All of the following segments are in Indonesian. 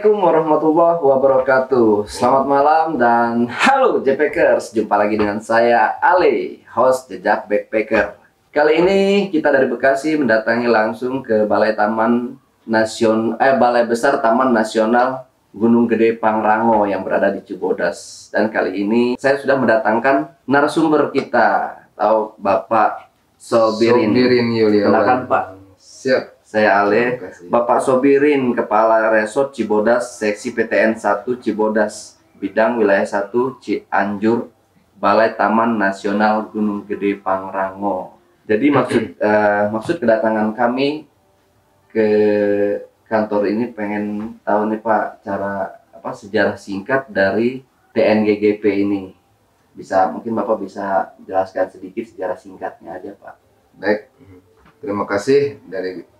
Assalamualaikum warahmatullahi wabarakatuh. Selamat malam dan halo JPackers. Jumpa lagi dengan saya Ale, host Jejak Backpacker. Kali ini kita dari Bekasi mendatangi langsung ke Balai Besar Taman Nasional Gunung Gede Pangrango yang berada di Cibodas. Dan kali ini saya sudah mendatangkan narasumber kita, atau Bapak Sobirin Yuliawan. Silakan Pak. Siap. Saya Ale, Bapak Sobirin, Kepala Resort Cibodas, Seksi PTN 1 Cibodas, Bidang Wilayah 1 Cianjur, Balai Taman Nasional Gunung Gede Pangrango. Jadi maksud kedatangan kami ke kantor ini pengen tahu nih Pak, sejarah singkat dari TNGGP ini. Mungkin Bapak bisa jelaskan sedikit sejarah singkatnya aja Pak. Baik, terima kasih dari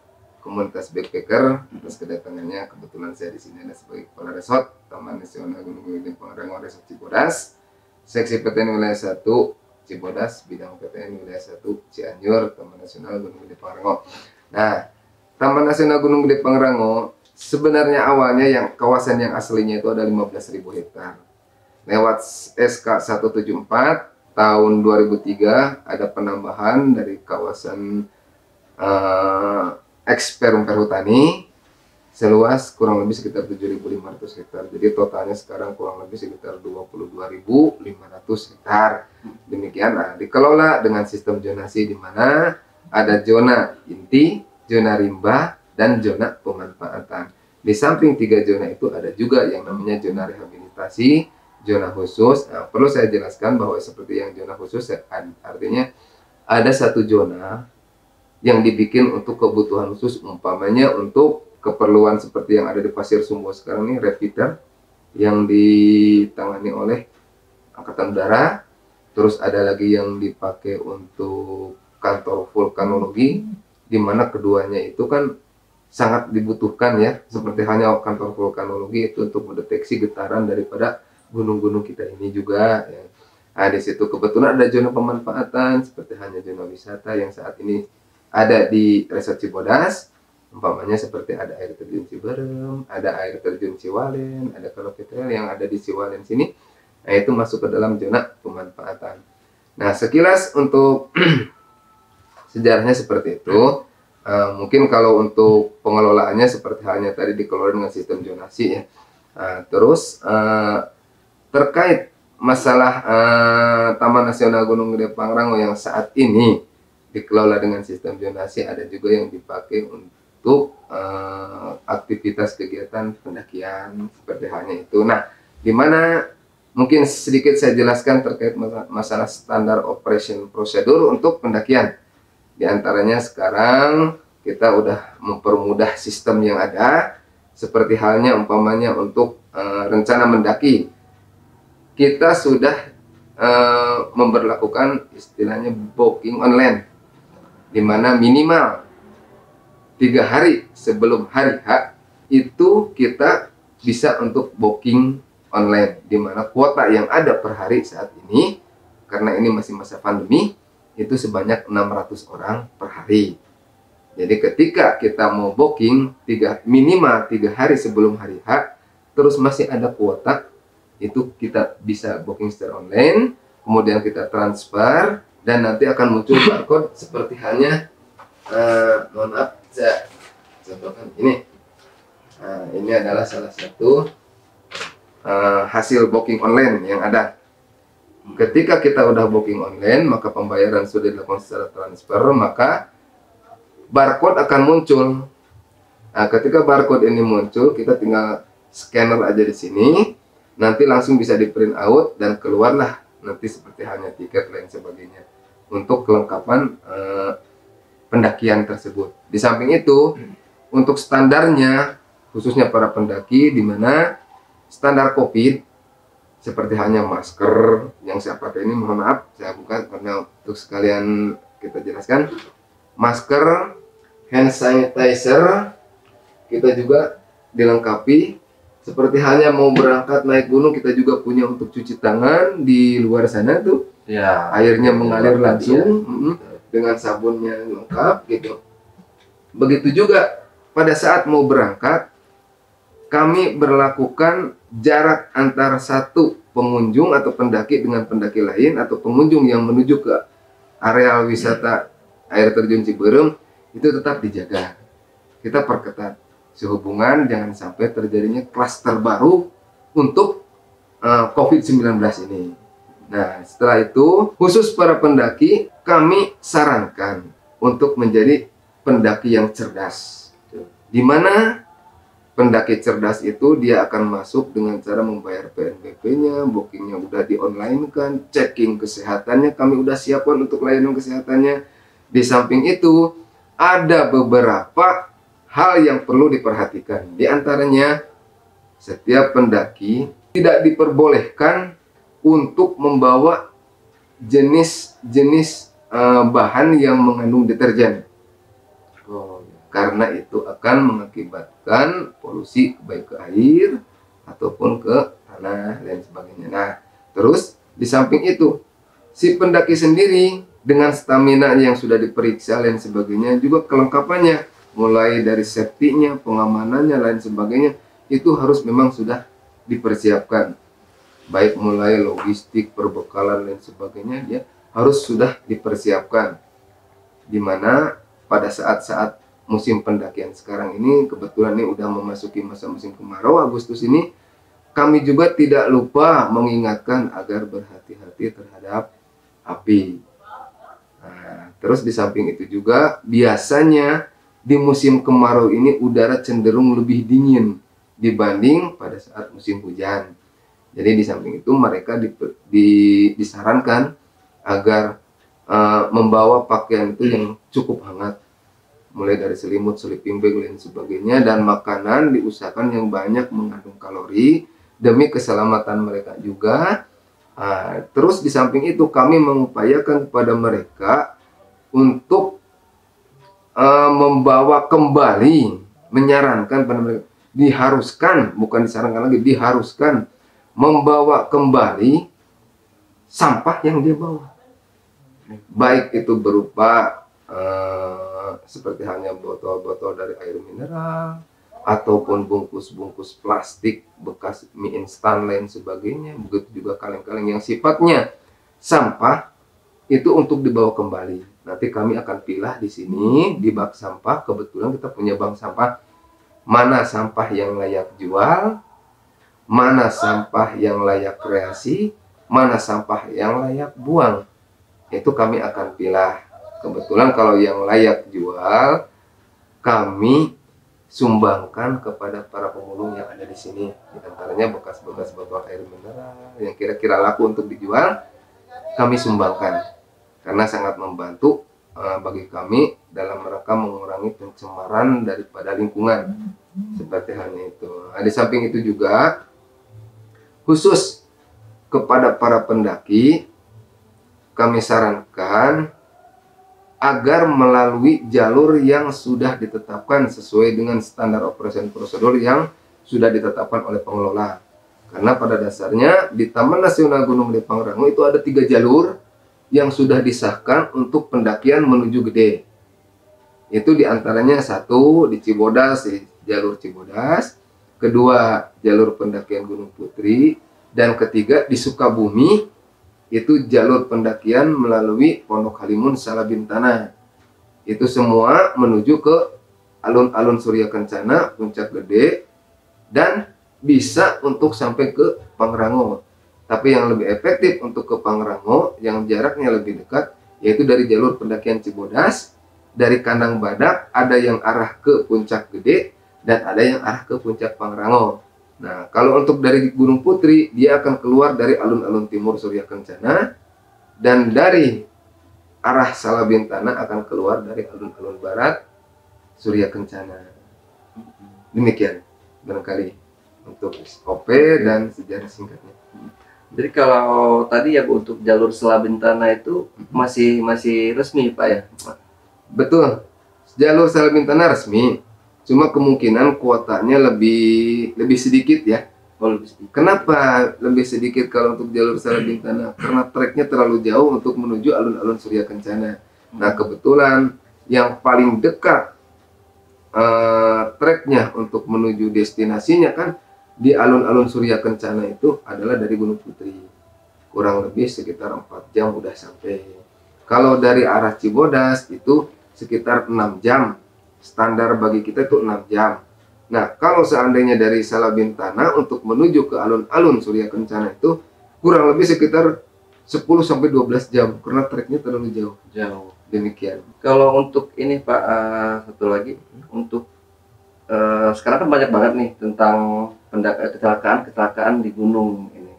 komunitas backpacker atas kedatangannya. Kebetulan saya di sini ada sebagai kepala resort Taman Nasional Gunung Gede Pangrango Resort Cibodas, Seksi PTN Wilayah 1 Cibodas, Bidang PTN Wilayah 1 Cianjur, Taman Nasional Gunung Gede Pangrango. Nah, Taman Nasional Gunung Gede Pangrango sebenarnya awalnya kawasan yang aslinya itu ada 15.000 hektar. Lewat SK 174 tahun 2003 ada penambahan dari kawasan Perum Perhutani seluas kurang lebih sekitar 7.500 hektar. Jadi totalnya sekarang kurang lebih sekitar 22.500 hektar. Demikian dikelola dengan sistem zonasi di mana ada zona inti, zona rimba, dan zona pemanfaatan. Di samping 3 zona itu ada juga yang namanya zona rehabilitasi, zona khusus. Nah, perlu saya jelaskan bahwa seperti yang zona khusus artinya ada satu zona yang dibikin untuk kebutuhan khusus, umpamanya untuk keperluan seperti yang ada di Pasir Sumbo sekarang ini, repeater yang ditangani oleh Angkatan Udara. Terus ada lagi yang dipakai untuk kantor vulkanologi, di mana keduanya itu kan sangat dibutuhkan ya, seperti hanya kantor vulkanologi itu untuk mendeteksi getaran daripada gunung-gunung kita ini juga ya. Nah, di situ kebetulan ada zona pemanfaatan seperti hanya zona wisata yang saat ini ada di Resort Cibodas, umpamanya seperti ada air terjun Ciberem, ada air terjun Ciwalen, ada Kalopetrel yang ada di Ciwalen sini. Nah, itu masuk ke dalam zona pemanfaatan. Nah, sekilas untuk sejarahnya seperti itu. Mungkin kalau untuk pengelolaannya seperti halnya tadi dikelola dengan sistem zonasi ya. Terus terkait masalah Taman Nasional Gunung Gede Pangrango yang saat ini dikelola dengan sistem zonasi, ada juga yang dipakai untuk aktivitas kegiatan pendakian seperti halnya itu. Nah, di mana mungkin sedikit saya jelaskan terkait masalah standar operation prosedur untuk pendakian. Di antaranya sekarang kita udah mempermudah sistem yang ada, seperti halnya umpamanya untuk rencana mendaki. Kita sudah memberlakukan istilahnya booking online, di mana minimal 3 hari sebelum hari H itu kita bisa untuk booking online, di mana kuota yang ada per hari saat ini, karena ini masih masa pandemi, itu sebanyak 600 orang per hari. Jadi ketika kita mau booking minimal 3 hari sebelum hari H, terus masih ada kuota, itu kita bisa booking secara online, kemudian kita transfer, dan nanti akan muncul barcode seperti halnya mohon maaf, saya contohkan ini. Ini adalah salah satu hasil booking online yang ada. Ketika kita udah booking online, maka pembayaran sudah dilakukan secara transfer, maka barcode akan muncul. Nah, ketika barcode ini muncul, kita tinggal scanner aja di sini, nanti langsung bisa di print out dan keluarlah nanti seperti halnya tiket lain sebagainya untuk kelengkapan pendakian tersebut. Di samping itu, untuk standarnya khususnya para pendaki, di mana standar COVID seperti hanya masker yang saya pakai ini, mohon maaf saya buka karena untuk sekalian kita jelaskan, masker, hand sanitizer kita juga dilengkapi. Seperti halnya mau berangkat naik gunung, kita juga punya untuk cuci tangan di luar sana tuh ya, airnya mengalir langsung dengan sabunnya lengkap gitu. Begitu juga pada saat mau berangkat, kami berlakukan jarak antara satu pengunjung atau pendaki dengan pendaki lain atau pengunjung yang menuju ke area wisata air terjun Ciberem itu tetap dijaga. Kita perketat sehubungan jangan sampai terjadinya klaster baru untuk COVID-19 ini. Nah, setelah itu khusus para pendaki kami sarankan untuk menjadi pendaki yang cerdas. Di mana pendaki cerdas itu dia akan masuk dengan cara membayar PNBP-nya, bookingnya udah di online kan, checking kesehatannya kami udah siapkan untuk layanan kesehatannya. Di samping itu ada beberapa hal yang perlu diperhatikan. Di antaranya setiap pendaki tidak diperbolehkan untuk membawa jenis-jenis bahan yang mengandung deterjen. Karena itu akan mengakibatkan polusi baik ke air ataupun ke tanah dan sebagainya. Nah, terus di samping itu si pendaki sendiri dengan stamina yang sudah diperiksa dan sebagainya juga kelengkapannya mulai dari safety-nya, pengamanannya lain sebagainya itu harus memang sudah dipersiapkan. Baik mulai logistik, perbekalan dan sebagainya dia harus sudah dipersiapkan. Dimana pada saat-saat musim pendakian sekarang ini kebetulan ini udah memasuki masa musim kemarau Agustus ini, kami juga tidak lupa mengingatkan agar berhati-hati terhadap api. Nah, terus di samping itu juga biasanya di musim kemarau ini udara cenderung lebih dingin dibanding pada saat musim hujan. Jadi di samping itu mereka disarankan agar membawa pakaian itu yang cukup hangat, mulai dari selimut, sleeping bag dan sebagainya, dan makanan diusahakan yang banyak mengandung kalori demi keselamatan mereka juga. Terus di samping itu kami mengupayakan kepada mereka untuk membawa kembali, menyarankan pada mereka, diharuskan, bukan disarankan lagi, diharuskan membawa kembali sampah yang dia bawa, baik itu berupa seperti halnya botol-botol dari air mineral ataupun bungkus-bungkus plastik bekas mie instan lain sebagainya, begitu juga kaleng-kaleng yang sifatnya sampah itu untuk dibawa kembali. Nanti kami akan pilah di sini di bak sampah. Kebetulan kita punya bank sampah, mana sampah yang layak jual, mana sampah yang layak kreasi, mana sampah yang layak buang. Itu kami akan pilah. Kebetulan kalau yang layak jual kami sumbangkan kepada para pemulung yang ada di sini. Di antaranya bekas-bekas botol air mineral yang kira-kira laku untuk dijual kami sumbangkan, karena sangat membantu bagi kami dalam rangka mengurangi pencemaran daripada lingkungan seperti halnya itu. Nah, di samping itu juga khusus kepada para pendaki kami sarankan agar melalui jalur yang sudah ditetapkan sesuai dengan standar operasi prosedur yang sudah ditetapkan oleh pengelola. Karena pada dasarnya di Taman Nasional Gunung Gede Pangrango itu ada 3 jalur yang sudah disahkan untuk pendakian menuju Gede. Itu diantaranya 1 di Cibodas, di jalur Cibodas, kedua jalur pendakian Gunung Putri, dan ketiga di Sukabumi itu jalur pendakian melalui Pondok Halimun Salabintana. Itu semua menuju ke alun-alun Surya Kencana, Puncak Gede, dan bisa untuk sampai ke Pangrango. Tapi yang lebih efektif untuk ke Pangrango yang jaraknya lebih dekat yaitu dari jalur pendakian Cibodas, dari Kandang Badak ada yang arah ke Puncak Gede dan ada yang arah ke Puncak Pangrango. Nah, kalau untuk dari Gunung Putri, dia akan keluar dari alun-alun timur Surya Kencana, dan dari arah Salabintana akan keluar dari alun-alun barat Surya Kencana. Demikian barangkali untuk SOP dan sejarah singkatnya. Jadi kalau tadi ya untuk jalur Salabintana itu masih resmi Pak ya? Betul, jalur Salabintana resmi. Cuma kemungkinan kuotanya lebih sedikit ya. Oh, lebih sedikit. Kenapa lebih sedikit kalau untuk jalur Salabintana? Karena treknya terlalu jauh untuk menuju alun-alun Surya Kencana. Nah, kebetulan yang paling dekat treknya untuk menuju destinasinya kan di alun-alun Surya Kencana itu adalah dari Gunung Putri. Kurang lebih sekitar 4 jam udah sampai. Kalau dari arah Cibodas itu sekitar 6 jam. Standar bagi kita itu 6 jam. Nah, kalau seandainya dari Salabintana untuk menuju ke alun-alun Surya Kencana itu kurang lebih sekitar 10-12 jam karena treknya terlalu jauh. Jauh. Demikian. Kalau untuk ini Pak, satu lagi untuk sekarang kan banyak banget nih tentang kecelakaan di gunung ini.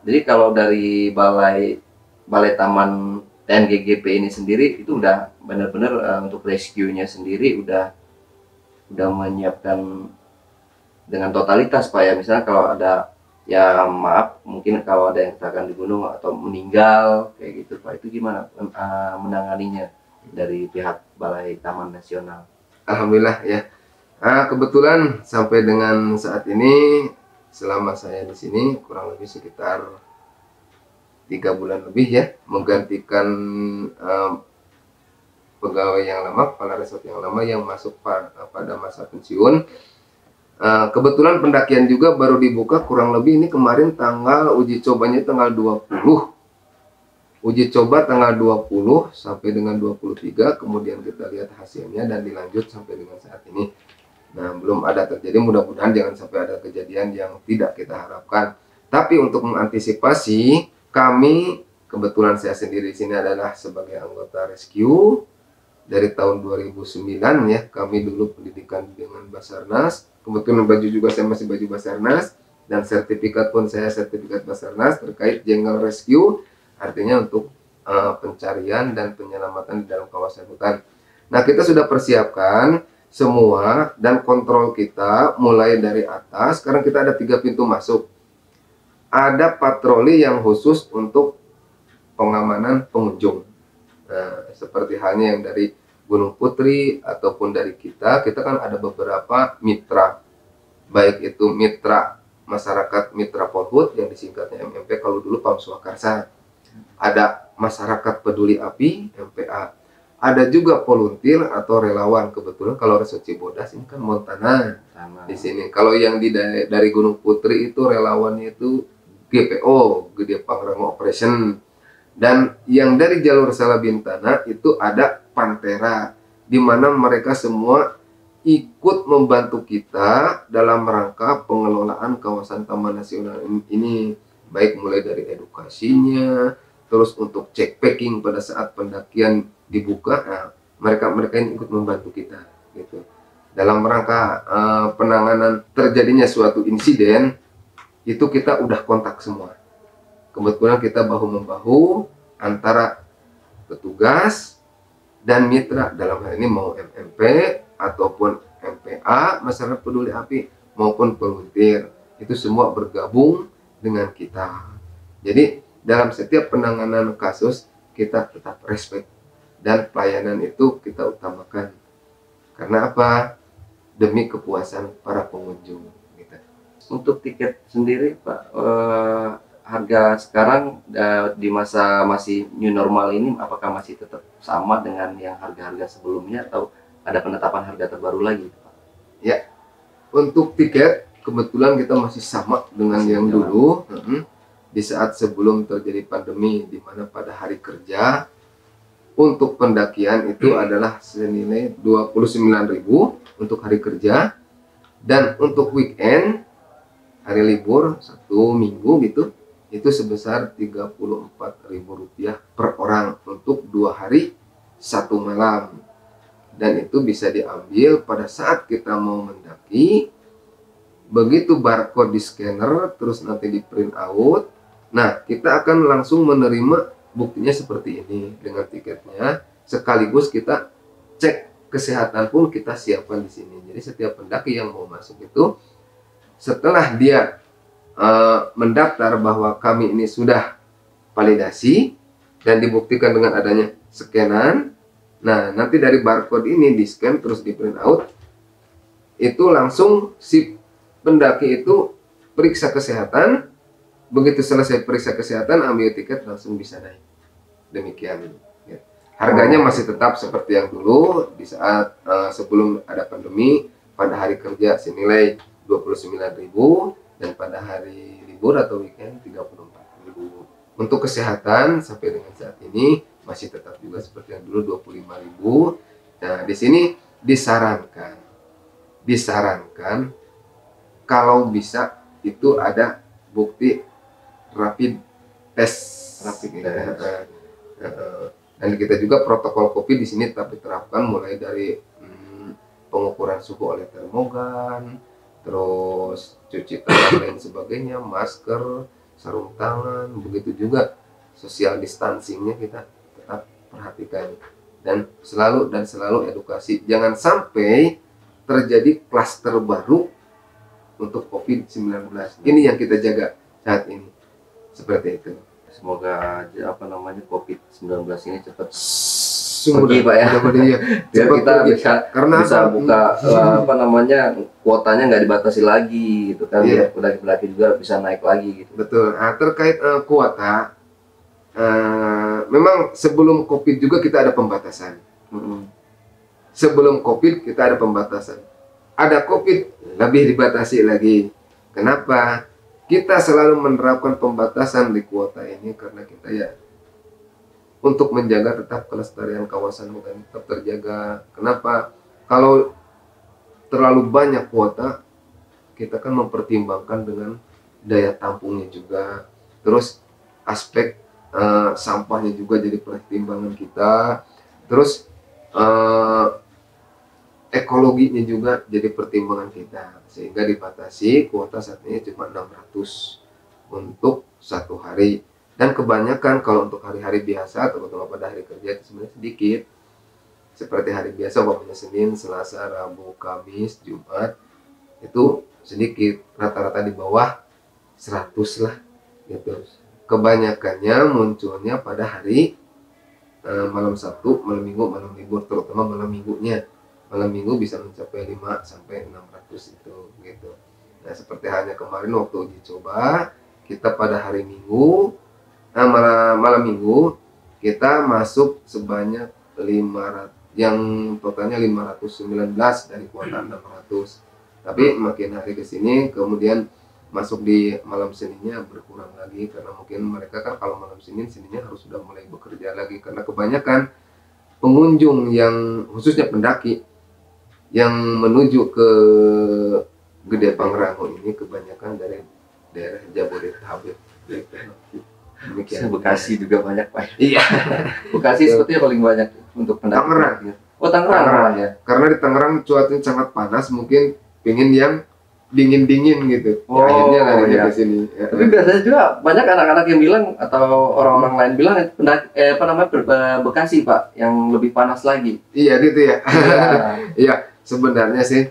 Jadi kalau dari Balai Taman TNGGP ini sendiri itu udah benar-benar untuk rescue-nya sendiri udah menyiapkan dengan totalitas Pak ya. Misalnya kalau ada ya maaf mungkin kalau ada yang kecelakaan di gunung atau meninggal kayak gitu Pak, itu gimana menanganinya dari pihak Balai Taman Nasional? Alhamdulillah ya. Kebetulan sampai dengan saat ini selama saya di sini kurang lebih sekitar 3 bulan lebih ya, menggantikan pegawai yang lama, kepala resort yang lama yang masuk pada masa pensiun. Kebetulan pendakian juga baru dibuka kurang lebih ini kemarin tanggal uji cobanya tanggal 20. Uji coba tanggal 20 sampai dengan 23, kemudian kita lihat hasilnya dan dilanjut sampai dengan saat ini. Nah, belum ada terjadi, mudah-mudahan jangan sampai ada kejadian yang tidak kita harapkan. Tapi untuk mengantisipasi, kami kebetulan saya sendiri di sini adalah sebagai anggota rescue dari tahun 2009 ya. Kami dulu pendidikan dengan Basarnas. Kebetulan baju juga saya masih baju Basarnas dan sertifikat pun saya sertifikat Basarnas terkait jungle rescue, artinya untuk pencarian dan penyelamatan di dalam kawasan hutan. Nah, kita sudah persiapkan semua dan kontrol kita mulai dari atas. Sekarang kita ada 3 pintu masuk. Ada patroli yang khusus untuk pengamanan pengunjung. Nah, seperti halnya yang dari Gunung Putri ataupun dari kita kan ada beberapa mitra, baik itu mitra masyarakat, mitra Polhut yang disingkatnya MMP, kalau dulu Pam Swakarsa, ada masyarakat peduli api MPA, ada juga volunteer atau relawan. Kebetulan kalau Resort Cibodas ini kan Montana di sini. Kalau yang dari Gunung Putri itu relawannya itu GPO, Gede Pangrango Operation. Dan yang dari jalur Salabintana itu ada Pantera, di mana mereka semua ikut membantu kita dalam rangka pengelolaan kawasan Taman Nasional ini, baik mulai dari edukasinya, terus untuk cek packing pada saat pendakian dibuka. Nah, mereka ini ikut membantu kita gitu. Dalam rangka penanganan terjadinya suatu insiden itu kita udah kontak semua. Kebetulan kita bahu-membahu antara petugas dan mitra, dalam hal ini mau MMP ataupun MPA, masyarakat peduli api, maupun volunteer, itu semua bergabung dengan kita. Jadi dalam setiap penanganan kasus kita tetap respect dan pelayanan itu kita utamakan. Karena apa? Demi kepuasan para pengunjung. Gitu. Untuk tiket sendiri Pak, harga sekarang di masa masih new normal ini apakah masih tetap sama dengan yang harga-harga sebelumnya atau ada penetapan harga terbaru lagi Pak? Ya, untuk tiket kebetulan kita masih sama dengan yang dulu. Di saat sebelum terjadi pandemi, di mana pada hari kerja untuk pendakian itu adalah senilai 29.000 untuk hari kerja, dan untuk weekend hari libur 1 minggu gitu itu sebesar Rp34.000 per orang untuk 2 hari 1 malam. Dan itu bisa diambil pada saat kita mau mendaki. Begitu barcode di scanner terus nanti di print out, nah kita akan langsung menerima buktinya seperti ini dengan tiketnya, sekaligus kita cek kesehatan pun kita siapkan di sini. Jadi setiap pendaki yang mau masuk itu setelah dia mendaftar bahwa kami ini sudah validasi dan dibuktikan dengan adanya scanan, nah nanti dari barcode ini di scan terus di print out, itu langsung si pendaki itu periksa kesehatan. Begitu selesai periksa kesehatan, ambil tiket, langsung bisa naik. Demikian ya. Harganya masih tetap seperti yang dulu di saat sebelum ada pandemi. Pada hari kerja senilai 29.000 dan pada hari libur atau weekend 34.000. Untuk kesehatan sampai dengan saat ini masih tetap juga seperti yang dulu 25.000. Nah, di sini disarankan kalau bisa itu ada bukti rapid test. Dan kita juga protokol COVID di sini tetap diterapkan mulai dari pengukuran suhu oleh termogan, terus cuci tangan dan sebagainya, masker, sarung tangan, begitu juga social distancingnya kita tetap perhatikan dan selalu edukasi. Jangan sampai terjadi klaster baru untuk COVID-19. Ini yang kita jaga saat ini. Seperti itu. Semoga COVID-19 ini cepat pergi Pak ya. Biar kita bisa buka kuotanya nggak dibatasi lagi gitu kan. Iya. Pendaki juga bisa naik lagi gitu. Betul. Nah, terkait kuota, memang sebelum COVID juga kita ada pembatasan. Sebelum COVID kita ada pembatasan. Ada COVID lebih dibatasi lagi. Kenapa? Kita selalu menerapkan pembatasan di kuota ini karena kita ya untuk menjaga tetap kelestarian kawasan hutan tetap terjaga. Kenapa? Kalau terlalu banyak kuota, kita kan mempertimbangkan dengan daya tampungnya juga. Terus aspek sampahnya juga jadi pertimbangan kita. Terus ekologinya juga jadi pertimbangan kita. Sehingga dibatasi kuota saat ini cuma 600 untuk satu hari. Dan kebanyakan kalau untuk hari-hari biasa, terutama pada hari kerja itu sebenarnya sedikit. Seperti hari biasa, umpamanya Senin, Selasa, Rabu, Kamis, Jumat, itu sedikit. Rata-rata di bawah 100 lah. Gitu. Kebanyakannya munculnya pada hari malam Sabtu, malam Minggu, malam libur, terutama malam Minggunya. Malam Minggu bisa mencapai 5 sampai 600 itu. Gitu. Nah, seperti halnya kemarin waktu uji coba, kita pada hari Minggu, malam Minggu kita masuk sebanyak 500, yang totalnya 519 dari kuota 600. Tapi makin hari ke sini kemudian masuk di malam Seninnya berkurang lagi karena mungkin mereka kan kalau malam Seninnya harus sudah mulai bekerja lagi karena kebanyakan pengunjung yang khususnya pendaki yang menuju ke Gede Pangrango ini kebanyakan dari daerah Jabodetabek. Bekasi juga banyak Pak. Iya. Bekasi sepertinya paling banyak untuk pendaki. Tangerang. Oh Tangerang ya. Karena di Tangerang cuacanya sangat panas, mungkin pingin yang dingin gitu. Akhirnya lari ke sini. Ya. Tapi biasanya juga banyak anak-anak yang bilang atau orang-orang lain bilang Bekasi Pak yang lebih panas lagi. Iya gitu ya. Iya sebenarnya sih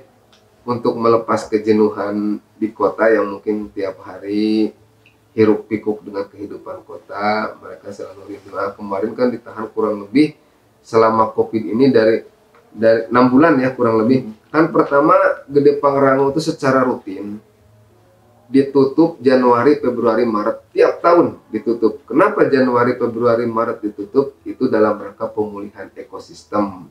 untuk melepas kejenuhan di kota yang mungkin tiap hari hiruk pikuk dengan kehidupan kota, mereka selalu rindu. Kemarin kan ditahan kurang lebih selama COVID ini dari 6 bulan ya kurang lebih. Kan pertama Gede Pangrango itu secara rutin ditutup Januari, Februari, Maret tiap tahun ditutup. Kenapa Januari, Februari, Maret ditutup? Itu dalam rangka pemulihan ekosistem.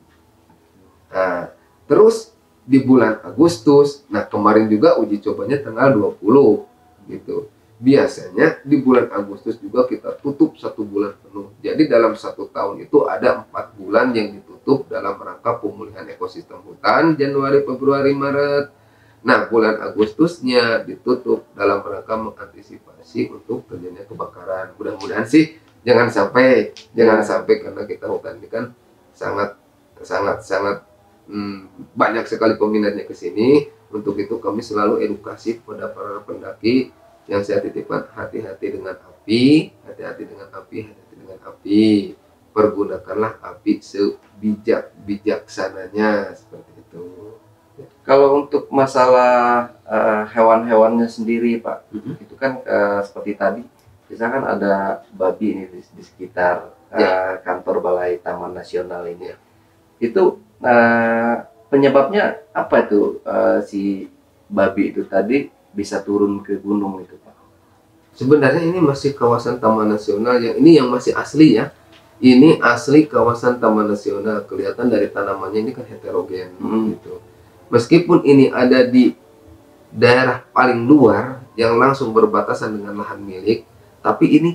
Nah, terus di bulan Agustus, nah kemarin juga uji cobanya tanggal 20 gitu. Biasanya di bulan Agustus juga kita tutup 1 bulan penuh. Jadi dalam 1 tahun itu ada 4 bulan yang ditutup dalam rangka pemulihan ekosistem hutan, Januari, Februari, Maret. Nah bulan Agustusnya ditutup dalam rangka mengantisipasi untuk terjadinya kebakaran. Mudah-mudahan sih jangan sampai karena kita hutan ini kan sangat banyak sekali peminatnya ke sini. Untuk itu kami selalu edukasi kepada para pendaki yang saya titipkan, hati-hati dengan api, pergunakanlah api sebijak-bijaksananya seperti itu. Kalau untuk masalah hewan-hewannya sendiri Pak, itu kan seperti tadi, misalkan ada babi ini di sekitar kantor Balai Taman Nasional ini. Itu penyebabnya apa itu si babi itu tadi bisa turun ke gunung itu Pak? Sebenarnya ini masih kawasan Taman Nasional yang masih asli ya. ini asli kawasan Taman Nasional. Kelihatan dari tanamannya ini kan heterogen gitu. Meskipun ini ada di daerah paling luar yang langsung berbatasan dengan lahan milik, tapi ini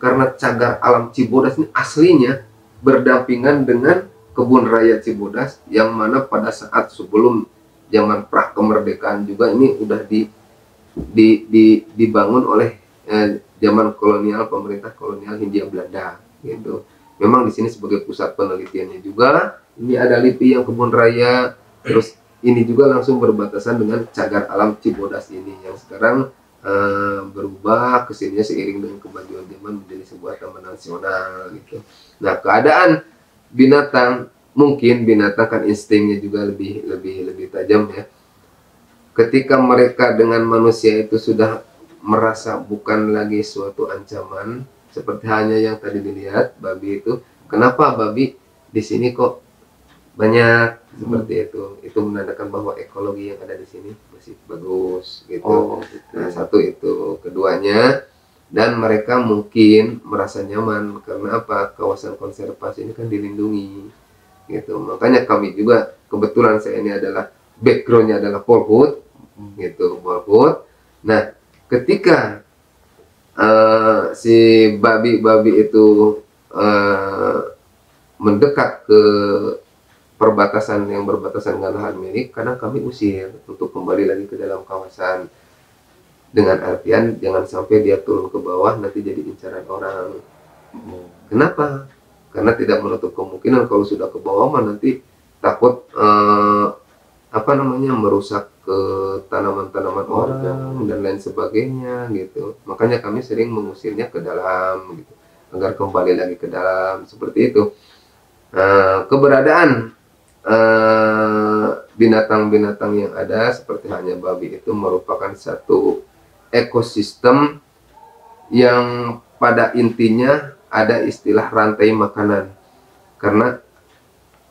karena cagar alam Cibodas ini aslinya berdampingan dengan kebun raya Cibodas, yang mana pada saat sebelum zaman pra kemerdekaan juga ini udah dibangun oleh zaman kolonial, pemerintah kolonial Hindia Belanda gitu. Memang di sini sebagai pusat penelitiannya juga. Ini ada LIPI yang kebun raya, terus ini juga langsung berbatasan dengan cagar alam Cibodas ini yang sekarang berubah kesininya seiring dengan kemajuan zaman menjadi sebuah taman nasional gitu. Nah, keadaan binatang, mungkin binatang kan instingnya juga lebih tajam ya. Ketika mereka dengan manusia itu sudah merasa bukan lagi suatu ancaman, seperti hanya yang tadi dilihat babi itu, kenapa babi di sini kok banyak seperti itu menandakan bahwa ekologi yang ada di sini masih bagus gitu. Nah, satu itu. Keduanya, dan mereka mungkin merasa nyaman karena apa, kawasan konservasi ini kan dilindungi gitu. Makanya kami juga, kebetulan saya ini adalah backgroundnya adalah Polhut gitu, Polhut. Nah, ketika si babi-babi itu mendekat ke perbatasan yang berbatasan dengan lahan milik, karena kami usir untuk kembali lagi ke dalam kawasan, dengan artian jangan sampai dia turun ke bawah nanti jadi incaran orang. Kenapa? Karena tidak menutup kemungkinan kalau sudah ke bawah mah nanti takut merusak ke tanaman-tanaman orang dan lain sebagainya gitu. Makanya kami sering mengusirnya ke dalam gitu, agar kembali lagi ke dalam seperti itu. Keberadaan binatang-binatang yang ada seperti hanya babi itu merupakan satu ekosistem yang pada intinya ada istilah rantai makanan, karena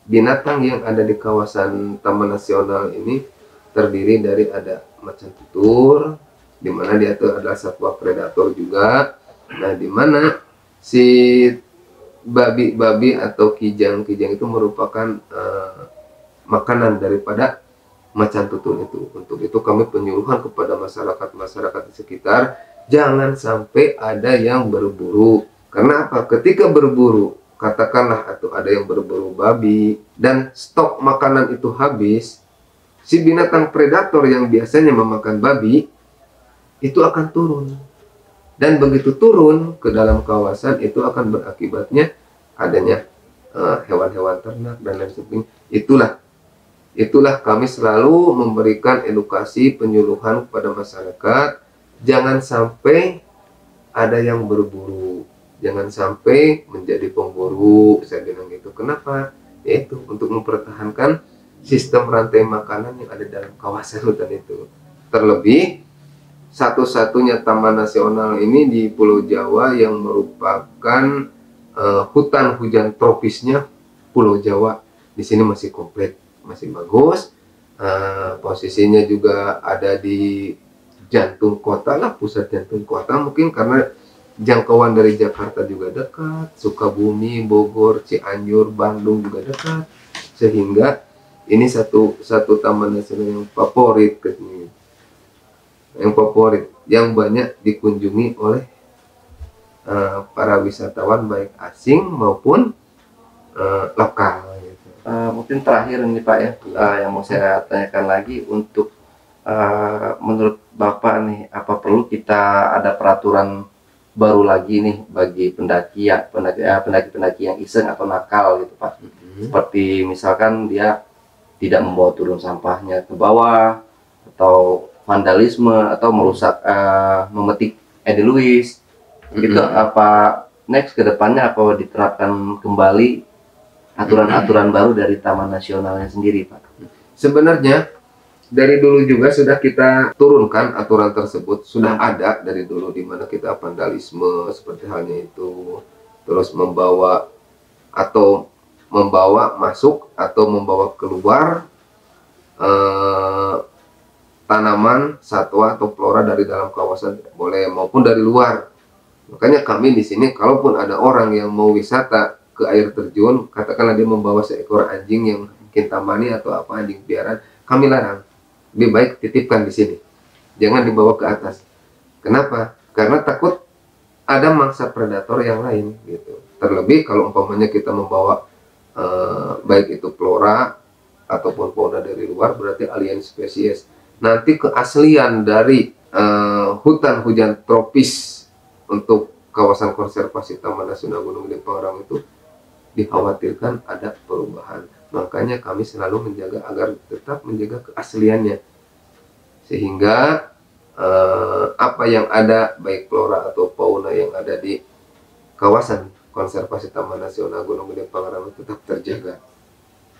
binatang yang ada di kawasan Taman Nasional ini terdiri dari ada macan tutur, di mana dia itu adalah satwa predator juga. Nah, di mana si babi-babi atau kijang-kijang itu merupakan makanan daripada macan tutul itu. Untuk itu kami penyuluhan kepada masyarakat di sekitar, jangan sampai ada yang berburu. Karena apa? Ketika berburu, katakanlah atau ada yang berburu babi dan stok makanan itu habis, si binatang predator yang biasanya memakan babi itu akan turun. Dan begitu turun ke dalam kawasan itu akan berakibatnya adanya hewan-hewan ternak dan lain sebagainya. Itulah kami selalu memberikan edukasi penyuluhan kepada masyarakat, jangan sampai ada yang berburu, jangan sampai menjadi pemburu, saya bilang gitu. Kenapa? Yaitu untuk mempertahankan sistem rantai makanan yang ada dalam kawasan hutan itu. Terlebih satu-satunya taman nasional ini di Pulau Jawa yang merupakan hutan hujan tropisnya Pulau Jawa. Di sini masih komplit, masih bagus. Posisinya juga ada di jantung kota lah, pusat jantung kota, mungkin karena jangkauan dari Jakarta juga dekat, Sukabumi, Bogor, Cianjur, Bandung juga dekat, sehingga ini satu taman nasional yang favorit katanya, yang banyak dikunjungi oleh para wisatawan baik asing maupun lokal gitu. Mungkin terakhir nih Pak ya, yang mau saya tanyakan lagi, untuk menurut Bapak nih, apa perlu kita ada peraturan baru lagi nih bagi pendaki yang iseng atau nakal gitu Pak? Seperti misalkan dia tidak membawa turun sampahnya ke bawah, atau vandalisme, atau merusak memetik edelweiss gitu. Apa next ke depannya apa diterapkan kembali aturan-aturan baru dari Taman Nasionalnya sendiri Pak? Sebenarnya dari dulu juga sudah kita turunkan aturan tersebut, sudah ada dari dulu, di mana kita vandalisme seperti halnya itu, terus membawa masuk atau membawa keluar tanaman, satwa atau flora dari dalam kawasan boleh, maupun dari luar. Makanya kami di sini, kalaupun ada orang yang mau wisata ke air terjun, katakanlah dia membawa seekor anjing yang mungkin tamani atau apa, anjing piaraan, kami larang. Lebih baik titipkan di sini, jangan dibawa ke atas. Kenapa? Karena takut ada mangsa predator yang lain gitu. Terlebih kalau umpamanya kita membawa baik itu flora ataupun fauna dari luar, berarti alien spesies. Nanti keaslian dari hutan hujan tropis untuk kawasan konservasi Taman Nasional Gunung Gede Pangrango itu dikhawatirkan ada perubahan. Makanya kami selalu menjaga agar tetap menjaga keasliannya, sehingga apa yang ada baik flora atau fauna yang ada di kawasan konservasi Taman Nasional Gunung Gede Pangrango tetap terjaga.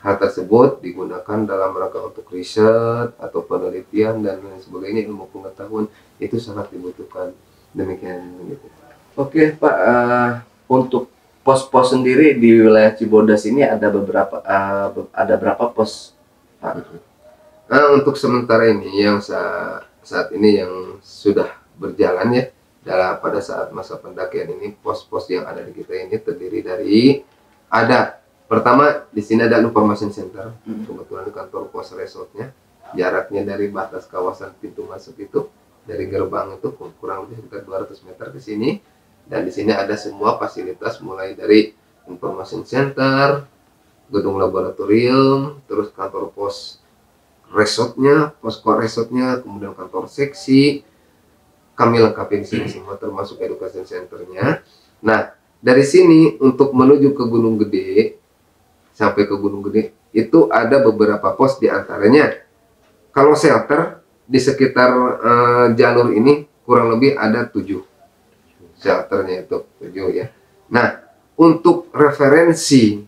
Hal tersebut digunakan dalam rangka untuk riset atau penelitian dan lain sebagainya, ilmu pengetahuan itu sangat dibutuhkan. Demikian gitu. Oke Pak, untuk pos-pos sendiri di wilayah Cibodas ini ada ada berapa pos Pak? Nah, untuk sementara ini yang saat ini yang sudah berjalan ya, pada saat masa pendakian ini, pos-pos yang ada di kita ini terdiri dari, ada pertama di sini ada information center, kebetulan kantor pos resortnya, jaraknya dari batas kawasan pintu masuk itu, dari gerbang itu kurang lebih sekitar 200 meter ke sini. Dan di sini ada semua fasilitas mulai dari information center, gedung laboratorium, terus kantor pos resortnya, posko resortnya, kemudian kantor seksi. Kami lengkapi di sini semua termasuk education centernya. Nah, dari sini untuk menuju ke Gunung Gede, sampai ke Gunung Gede itu ada beberapa pos, diantaranya kalau shelter di sekitar jalur ini kurang lebih ada 7 shelternya, itu 7 ya. Nah, untuk referensi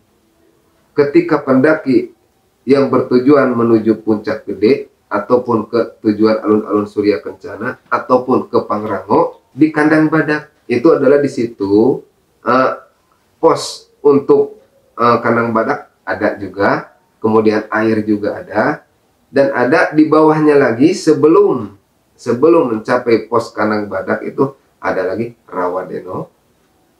ketika pendaki yang bertujuan menuju Puncak Gede ataupun ke tujuan alun-alun Surya Kencana ataupun ke Pangrango, di Kandang Badak itu adalah di situ pos untuk Kandang Badak ada juga, kemudian air juga ada, dan ada di bawahnya lagi sebelum mencapai pos Kandang Badak itu ada lagi Rawadeno.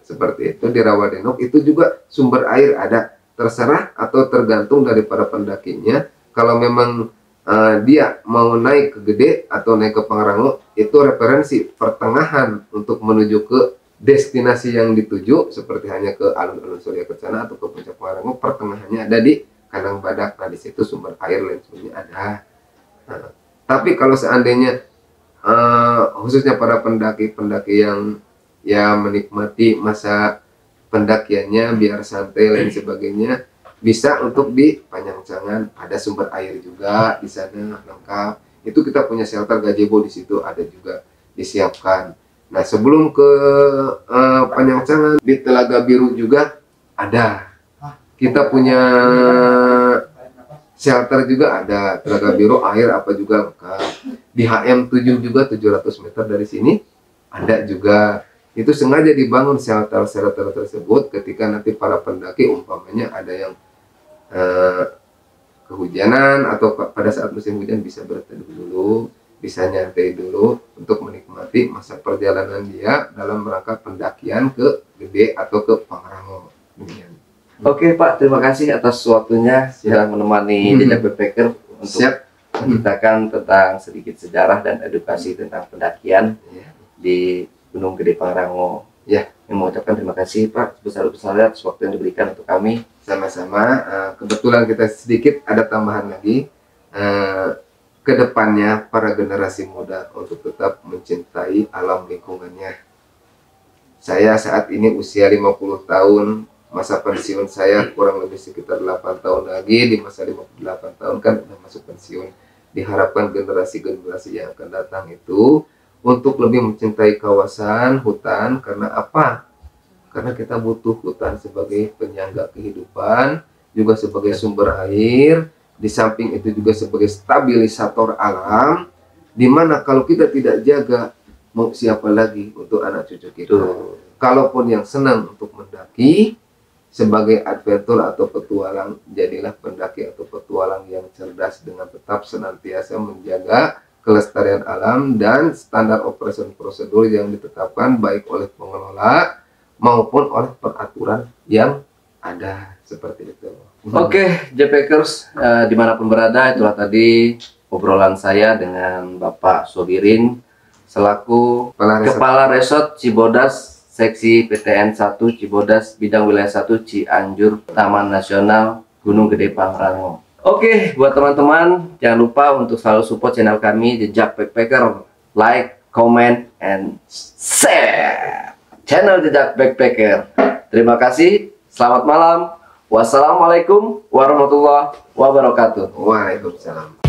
Seperti itu, di Rawadeno itu juga sumber air ada, terserah atau tergantung daripada pendakinya. Kalau memang dia mau naik ke Gede atau naik ke Pangrango, itu referensi pertengahan untuk menuju ke destinasi yang dituju, seperti hanya ke alun-alun Surya Kencana atau ke Puncak Pangrango, pertengahannya ada di Kandang Badak. Nah, di situ sumber air lain sebagainya ada. Nah, tapi kalau seandainya khususnya para pendaki yang ya menikmati masa pendakiannya biar santai lain sebagainya, bisa untuk di Panjangcangan, ada sumber air juga di sana lengkap. Itu kita punya shelter gazebo di situ ada juga disiapkan. Nah, sebelum ke Panjangcangan di Telaga Biru juga ada. Kita punya shelter juga ada, Telaga Biru, air apa juga lengkap. Di HM7 juga 700 meter dari sini ada juga. Itu sengaja dibangun shelter-shelter tersebut ketika nanti para pendaki umpamanya ada yang kehujanan atau pada saat musim hujan bisa berteduh dulu, bisa nyantai dulu untuk menikmati masa perjalanan dia dalam rangka pendakian ke Gede atau ke Pangrango. Oke Pak, terima kasih atas waktunya sudah menemani jejak backpacker untuk menceritakan tentang sedikit sejarah dan edukasi tentang pendakian di Gunung Gede Pangrango. Ya, yang mengucapkan terima kasih Pak sebesar-besarnya atas waktu yang diberikan untuk kami. Sama-sama. Kebetulan kita sedikit ada tambahan lagi. Kedepannya para generasi muda untuk tetap mencintai alam lingkungannya. Saya saat ini usia 50 tahun, masa pensiun saya kurang lebih sekitar 8 tahun lagi. Di masa 58 tahun kan udah masuk pensiun. Diharapkan generasi-generasi yang akan datang itu untuk lebih mencintai kawasan hutan. Karena apa? Karena kita butuh hutan sebagai penyangga kehidupan, juga sebagai sumber air, di samping itu juga sebagai stabilisator alam, dimana kalau kita tidak jaga, mau siapa lagi untuk anak cucu kita? Kalaupun yang senang untuk mendaki, sebagai adventur atau petualang, jadilah pendaki atau petualang yang cerdas dengan tetap senantiasa menjaga kelestarian alam dan standar operasi prosedur yang ditetapkan baik oleh pengelola maupun oleh peraturan yang ada seperti itu. Oke, JPKers, dimanapun berada, itulah tadi obrolan saya dengan Bapak Sobirin selaku Kepala Resort Cibodas Seksi PTN 1 Cibodas Bidang Wilayah 1 Cianjur Taman Nasional Gunung Gede Pangrango. Oke, buat teman-teman jangan lupa untuk selalu support channel kami Jejak Backpacker, like, comment, and share channel Jejak Backpacker. Terima kasih, selamat malam. Wassalamualaikum warahmatullahi wabarakatuh. Waalaikumsalam.